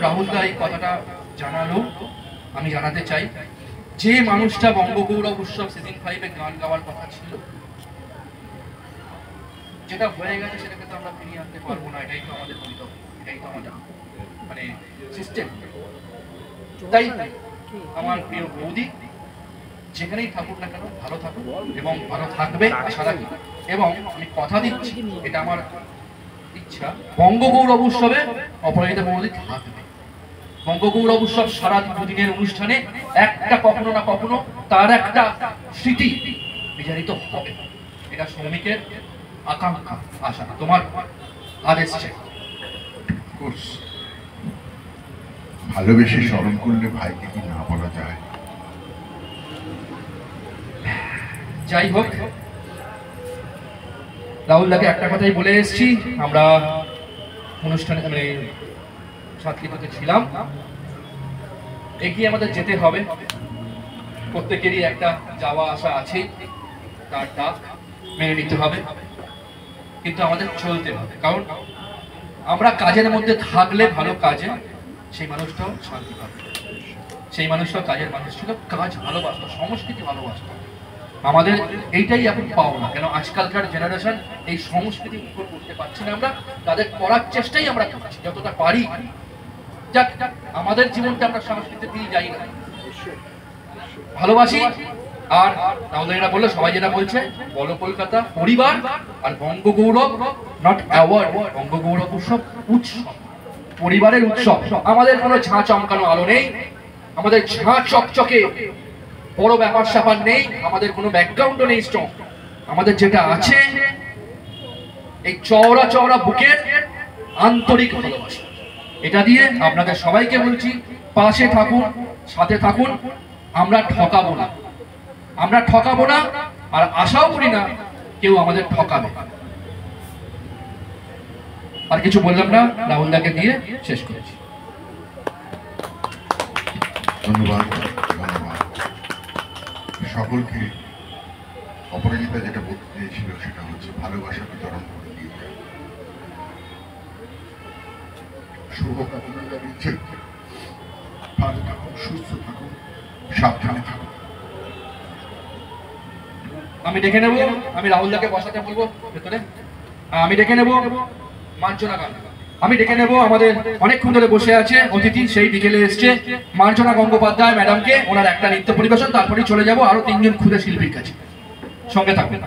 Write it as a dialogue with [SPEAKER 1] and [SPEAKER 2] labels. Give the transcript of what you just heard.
[SPEAKER 1] রাহুল দা এই কথাটা জানালো, আমি জানাতে চাই যে মানুষটা বঙ্গগৌরব উৎসব সিজন 5-এ গান গাওয়ার কথা ছিল, যেটা হয়ে গেছে সেটাকে তো আমরা ফিরিয়ে আনতে পারবো না। এটাই তো আমাদের পরিতব্য, এটাই তো আমাদের মানে সিস্টেম। তাই আমার প্রিয় বৌদি যেখানেই থাকুক না কেন ভালো থাকুক এবং ভালো থাকবে আশা রাখি। এবং আমি কথা দিচ্ছি, এটা আমার ইচ্ছা, বঙ্গগৌরব উৎসবে অপরাজিতা বৌদি থাকবে। বঙ্গগৌরব উৎসব সারা দুদিনের অনুষ্ঠানে একটা কখনো না কখনো তার একটা স্মৃতি বিচারিত হবে। এটা শ্রমিকের আকাঙ্ক্ষা, আশা। তোমার আদেশ চাই।
[SPEAKER 2] ভালোবেসে স্মরণ করলে ভাইকে কি না বলা যায়?
[SPEAKER 1] যাই হোক, রাহুলদাকে একটা কথাই বলে এসেছি, আমরা অনুষ্ঠানে মানে শান্তিনিকেতনে ছিলাম, এগিয়ে আমাদের যেতে হবে। প্রত্যেকেরই একটা যাওয়া আসা আছে, তার ডাক মেনে নিতে হবে, কিন্তু আমাদের চলতে হবে। কারণ আমরা কাজের মধ্যে থাকলে ভালো কাজে সেই মানুষটাও শান্তি পাবে। সেই মানুষটাও কাজের মানুষ ছিল, কাজ ভালোবাসতো, সংস্কৃতি ভালোবাসতো। আমাদের এইটাই এখন পাও না কেন? আজকালকার জেনারেশন এই সংস্কৃতি উপর করতে পারছি না। আমরা তাদের করার চেষ্টাই আমরা করছি যতটা পারি। যাক, আমাদের জীবনটা আমরা সংস্কৃতি দিয়ে যাই না, ভালোবাসি। আর তাহলে এরা বললো, সবাই যেটা বলছে, বলো কলকাতা পরিবার আর বঙ্গগৌরব নট অ্যাওয়ার্ড, বঙ্গগৌরব উৎসব উৎসব, পরিবারের উৎসব। আমাদের কোনো ঝাঁ চমকানো আলো নেই, আমাদের ঝাঁ চকচকে বড় ব্যাপার স্যাপার নেই, আমাদের কোনো ব্যাকগ্রাউন্ডও নেই স্ট্রং। আমাদের যেটা আছে এই চওড়া চওড়া বুকের আন্তরিক ভালোবাসা। এটা দিয়ে আপনাদের সবাইকে বলছি, পাশে থাকুন, সাথে থাকুন। আমরা ঠকাবো না, আমরা ঠকাবো না, আর আশাও করি না কেউ আমাদের ঠকাবে। আর কিছু বললাম না, রাহুলদাকে দিয়ে শেষ করেছি।
[SPEAKER 2] ধন্যবাদ, ধন্যবাদ সকলকে। অপরাজিতা যেটা বলতে চেয়েছিল সেটা হচ্ছে ভালোবাসা বিতরণ করে দিয়ে যায়। শুভকামনা জানিয়েছে, ভালো থাকুন, সুস্থ থাকুন, সাবধানে থাকুন।
[SPEAKER 1] আমি ডেকে নেব, আমি রাহুলদাকে বসাতে বলবো ভেতরে। আমি ডেকে নেব মার্জনা গান, আমি ডেকে নেব আমাদের অনেকক্ষণ ধরে বসে আছে অতিথি, সেই বিকেলে এসছে মার্জনা গঙ্গোপাধ্যায় ম্যাডামকে, ওনার একটা নৃত্য পরিবেশন, তারপরেই চলে যাব আরো 3 জন ক্ষুদে শিল্পীর কাছে। সঙ্গে থাকবেন।